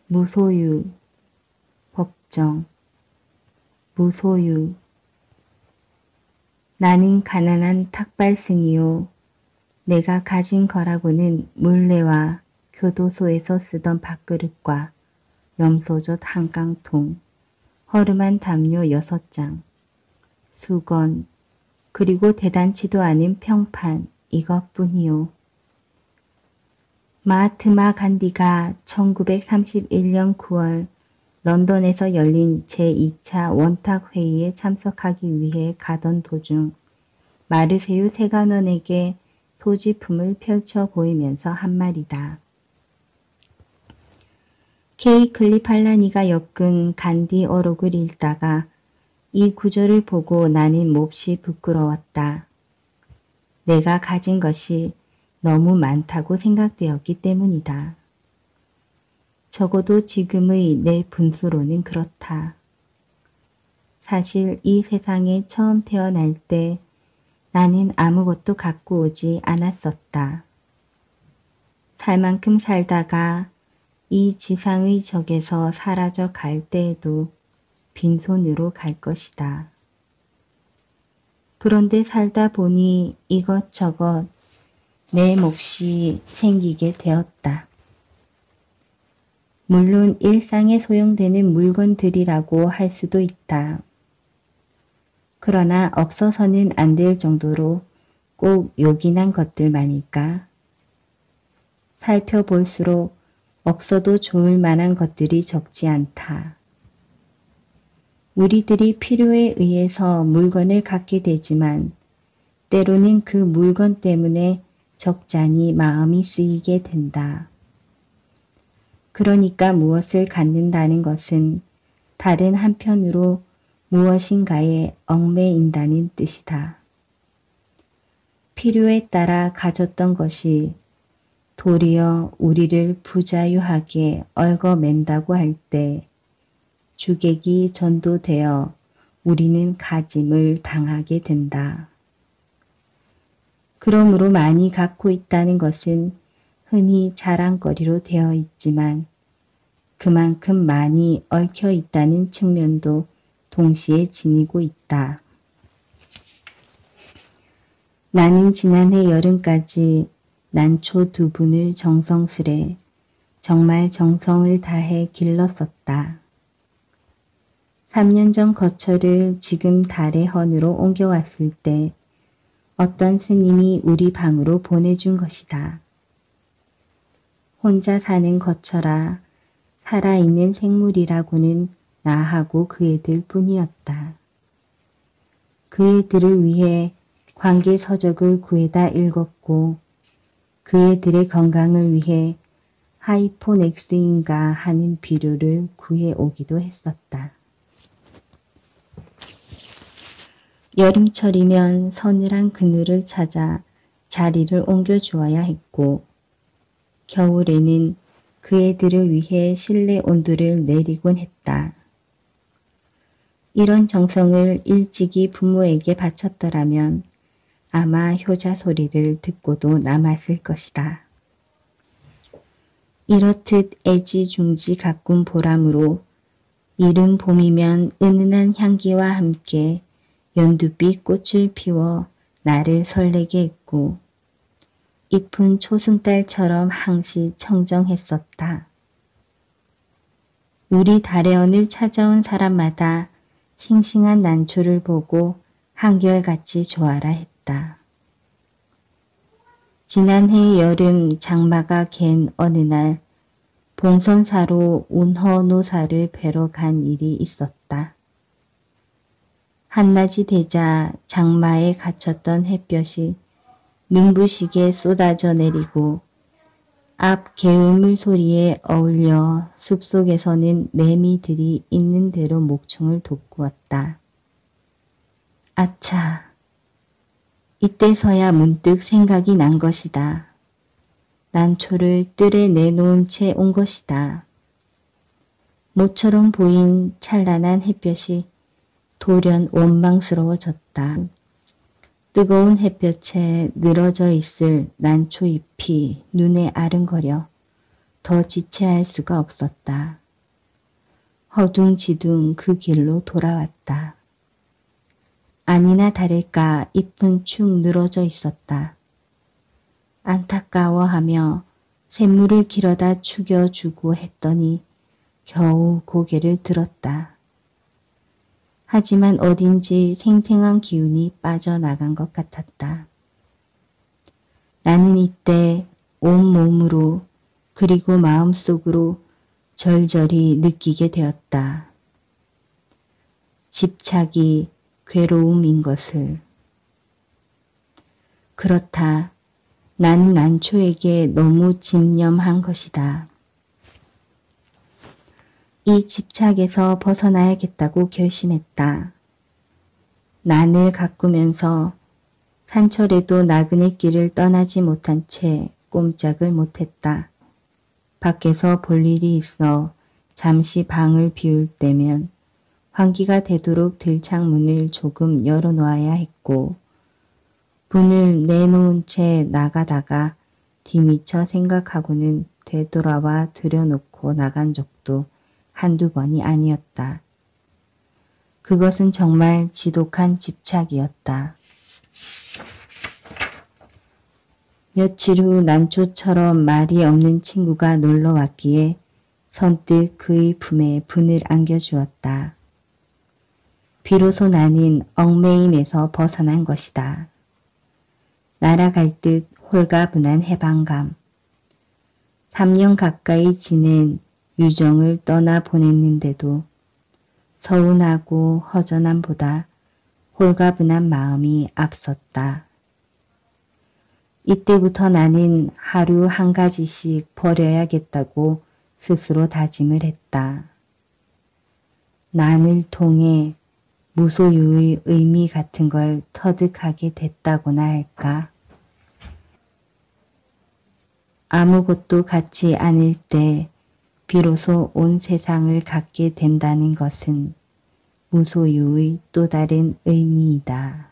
무소유, 법정, 무소유. 나는 가난한 탁발승이요. 내가 가진 거라고는 물레와 교도소에서 쓰던 밥그릇과 염소젓 한 깡통, 허름한 담요 6장, 수건, 그리고 대단치도 않은 평판 이것뿐이요. 마하트마 간디가 1931년 9월 런던에서 열린 제2차 원탁회의에 참석하기 위해 가던 도중 마르세유 세관원에게 소지품을 펼쳐 보이면서 한 말이다. 케이 클리팔라니가 엮은 간디 어록을 읽다가 이 구절을 보고 나는 몹시 부끄러웠다. 내가 가진 것이 너무 많다고 생각되었기 때문이다. 적어도 지금의 내 분수로는 그렇다. 사실 이 세상에 처음 태어날 때 나는 아무것도 갖고 오지 않았었다. 살 만큼 살다가 이 지상의 적에서 사라져 갈 때에도 빈손으로 갈 것이다. 그런데 살다 보니 이것저것 내 몫이 생기게 되었다. 물론 일상에 소용되는 물건들이라고 할 수도 있다. 그러나 없어서는 안 될 정도로 꼭 요긴한 것들만일까? 살펴볼수록 없어도 좋을 만한 것들이 적지 않다. 우리들이 필요에 의해서 물건을 갖게 되지만 때로는 그 물건 때문에 적잖이 마음이 쓰이게 된다. 그러니까 무엇을 갖는다는 것은 다른 한편으로 무엇인가에 얽매인다는 뜻이다. 필요에 따라 가졌던 것이 도리어 우리를 부자유하게 얽어맨다고 할 때 주객이 전도되어 우리는 가짐을 당하게 된다. 그러므로 많이 갖고 있다는 것은 흔히 자랑거리로 되어 있지만 그만큼 많이 얽혀 있다는 측면도 동시에 지니고 있다. 나는 지난해 여름까지 난초 2분을 정성스레 정말 정성을 다해 길렀었다. 3년 전 거처를 지금 달의 헌으로 옮겨왔을 때 어떤 스님이 우리 방으로 보내준 것이다. 혼자 사는 거처라 살아있는 생물이라고는 나하고 그 애들 뿐이었다. 그 애들을 위해 관계서적을 구해다 읽었고 그 애들의 건강을 위해 하이포넥스인가 하는 비료를 구해오기도 했었다. 여름철이면 서늘한 그늘을 찾아 자리를 옮겨주어야 했고 겨울에는 그 애들을 위해 실내 온도를 내리곤 했다. 이런 정성을 일찍이 부모에게 바쳤더라면 아마 효자 소리를 듣고도 남았을 것이다. 이렇듯 애지중지 가꾼 보람으로 이른 봄이면 은은한 향기와 함께 연두빛 꽃을 피워 나를 설레게 했고 잎은 초승달처럼 항시 청정했었다. 우리 달의원을 찾아온 사람마다 싱싱한 난초를 보고 한결같이 좋아라 했다. 지난해 여름 장마가 갠 어느 날 봉선사로 운허노사를 뵈러 간 일이 있었다. 한낮이 되자 장마에 갇혔던 햇볕이 눈부시게 쏟아져 내리고 앞 개울물 소리에 어울려 숲속에서는 매미들이 있는 대로 목청을 돋구었다. 아차! 이때서야 문득 생각이 난 것이다. 난초를 뜰에 내놓은 채 온 것이다. 모처럼 보인 찬란한 햇볕이 돌연 원망스러워졌다. 뜨거운 햇볕에 늘어져 있을 난초잎이 눈에 아른거려 더 지체할 수가 없었다. 허둥지둥 그 길로 돌아왔다. 아니나 다를까 잎은 축 늘어져 있었다. 안타까워하며 샘물을 길어다 죽여주고 했더니 겨우 고개를 들었다. 하지만 어딘지 생생한 기운이 빠져나간 것 같았다. 나는 이때 온몸으로 그리고 마음속으로 절절히 느끼게 되었다. 집착이 괴로움인 것을. 그렇다. 나는 난초에게 너무 집념한 것이다. 이 집착에서 벗어나야겠다고 결심했다. 난을 가꾸면서 산철에도 나그네 길을 떠나지 못한 채 꼼짝을 못했다. 밖에서 볼 일이 있어 잠시 방을 비울 때면 환기가 되도록 들창문을 조금 열어놓아야 했고 문을 내놓은 채 나가다가 뒤미처 생각하고는 되돌아와 들여놓고 나간 적도 한두 번이 아니었다. 그것은 정말 지독한 집착이었다. 며칠 후 난초처럼 말이 없는 친구가 놀러 왔기에 선뜻 그의 품에 분을 안겨주었다. 비로소 나는 얽매임에서 벗어난 것이다. 날아갈 듯 홀가분한 해방감. 3년 가까이 지낸 유정을 떠나보냈는데도 서운하고 허전함보다 홀가분한 마음이 앞섰다. 이때부터 나는 하루 한 가지씩 버려야겠다고 스스로 다짐을 했다. 난을 통해 무소유의 의미 같은 걸 터득하게 됐다고나 할까? 아무것도 갖지 않을 때 비로소 온 세상을 갖게 된다는 것은 무소유의 또 다른 의미이다.